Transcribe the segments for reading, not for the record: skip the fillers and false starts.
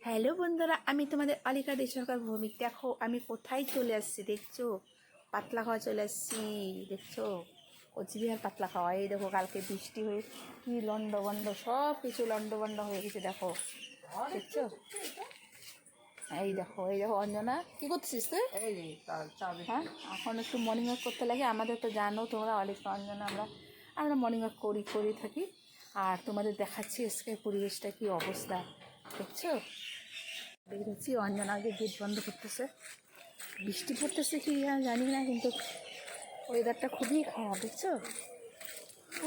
Hello বন্ধুরা, আমি তোমাদের অলিকা দে সরকার ভৌমিক। দেখো আমি কোথায় চলে আসছি দেখছো? পাতলা খাওয়া চলে আসছি দেখছো? কোচবিহার পাতলা খাওয়া। এই দেখো কালকে বৃষ্টি হয়ে কি লন্ডভন্ড, সব কিছু লন্ডভন্ড হয়ে গেছে দেখো, দেখছো? এই দেখো অঞ্জনা, কি করছিস তুই? হ্যাঁ, এখন একটু মর্নিং ওয়াক করতে লাগে। আমাদের তো জানো তোমরা, অলিকা অঞ্জনা আমরা মর্নিং ওয়াক করে থাকি। আর তোমাদের দেখাচ্ছি আজকের পরিবেশটা কি অবস্থা দেখছো। দেখছি অঞ্জনা আগে গেট বন্ধ করতেছে, বৃষ্টি পড়তেছে কি জানি না, কিন্তু ওয়েদারটা খুবই খারাপ দেখছো।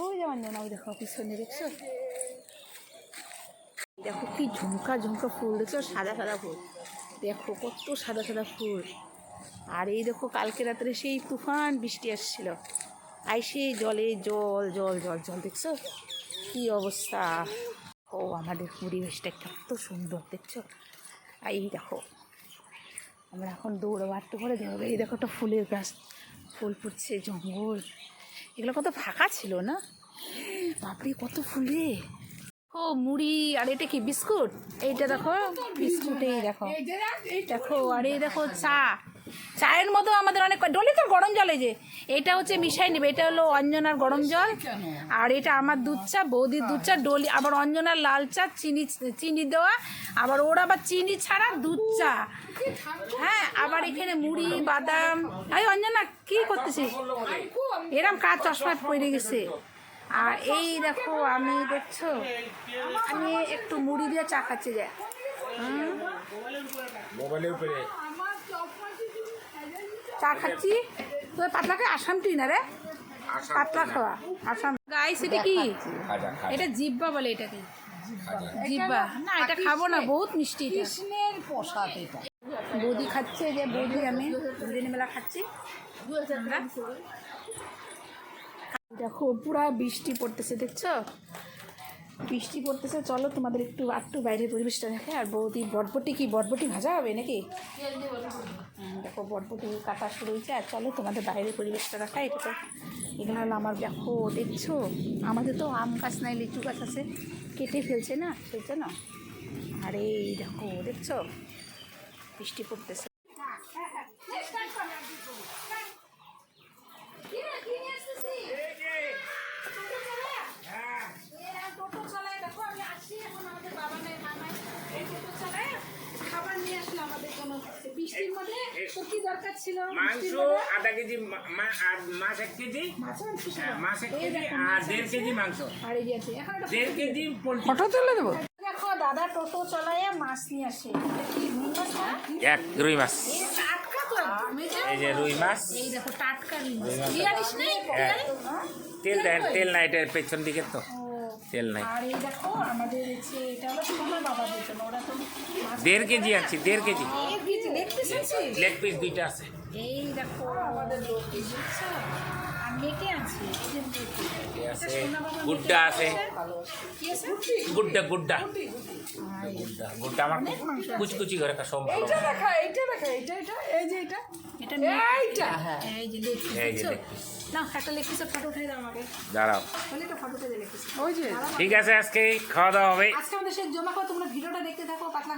ওই যে অঞ্জনা, ওই দেখো পিছনে দেখছো, দেখো কি ঝুমকা ঝুমকা ফুল দেখছো, সাদা সাদা ফুল দেখো, কত সাদা সাদা ফুল। আর এই দেখো কালকে রাত্রে সেই তুফান বৃষ্টি আসছিল, আইসে জলে জল জল জল জল দেখছো কি অবস্থা। ও আমাদের পরিবেশটা কত সুন্দর দেখছো। এই দেখো আমরা এখন দৌড়াবাট্টু করে দেবো। এই দেখো একটা ফুলের গাছ, ফুল ফুটছে, জঙ্গল, এগুলো কত ফাঁকা ছিল না, বাপরে কত ফুলে। ও মুড়ি, আর এটা কি বিস্কুট? এইটা দেখো বিস্কুট, এই দেখো দেখো, আর এই দেখো চায়ের মতো আমাদের অনেক ডলি তো গরম জল। এই যে এটা হচ্ছে মিশাই নেবে, এটা হলো অঞ্জনার গরম জল, আর এটা আমার দুধ চা, বৌদির দুধ চা, ডলি আবার অঞ্জনার লাল চা, চিনি দেওয়া, আবার ওর আবার চিনি ছাড়া দুধ চা। হ্যাঁ, আবার এখানে মুড়ি, বাদাম। এই অঞ্জনা কি করতেছিস? এরম কাজ চশমা পড়ে গেছে। আর এই দেখো আমি দেখছো, আমি একটু মুড়ি দিয়ে চা খাচ্ছি যে চা খাচ্ছি। তো পাতলাকে আসাম তুই না রে, পাতলা খাওয়া আসাম গাইস। এটা কি? এটা জিব্বা বলে এটাকে, জিব্বা না, এটা খাবো না, বহুত মিষ্টি। কৃষ্ণের প্রসাদ এটা। বৌদি খাচ্ছে, যে বৌদি আমি দুদিন বেলা খাচ্ছি। দেখো পুরা বৃষ্টি পড়তেছে দেখছো, বৃষ্টি পড়তেছে। চলো তোমাদের একটু বাইরের পরিবেশটা দেখে। আর বৌদি বটবটি ভাজা হবে নাকি? দেখো বটবটি কাটা শুরু হয়েছে। আর চলো তোমাদের বাইরের পরিবেশটা দেখা। এটা তো এখানে হলো আমার, দেখো দেখছো আমাদের তো আম গাছ নাই, লিচু গাছ আছে, কেটে ফেলছে না সেই জন্য। আর এই দেখো দেখছো বৃষ্টি পড়তেছে। বৃষ্টির মধ্যে তো কি দরকার ছিল? মাংস আধা কেজি, মাছ 1 কেজি, মাছ 1 কেজি আর 1.5 কেজি মাংস, আর এই আছে এখন 1.5 কেজি ফটো তুলে দেবো। দেখো দাদা টোটো চালায় মাছ নিয়ে আসে। রুই মাছ, এই যে রুই মাছ, এই দেখো টাটকা রুই মাছ। তেল নাই, এটার পেছন দিকে তো তেল নাই। আর এই দেখো আমাদের এটা হলো সোনা বাবাদের জন্য, ওরা তো 1.5 কেজি আনছি, 1.5 কেজি লেগ পিস 2টা আছে। এই দেখো আমাদের লেগ পিস আছে, আর মেটে আছে, গুড্ডা আছে, গুড্ডা আমার কুচকুচি করে সব ভালো। এইটা দেখা, এই যে এটা এই যে লেগ পিস না, একটা লেগ পিসের ফটো উঠাই দাও আমাকে, দাঁড়াও তাহলে একটা ফটো উঠে লেগ পিস। ওই যে ঠিক আছে, আজকে খাওয়া দাওয়া হবে। আজকে আমাদের সেই জমা খাওয়া, তোমরা ভিডিওটা দেখতে থাকো। পাতলা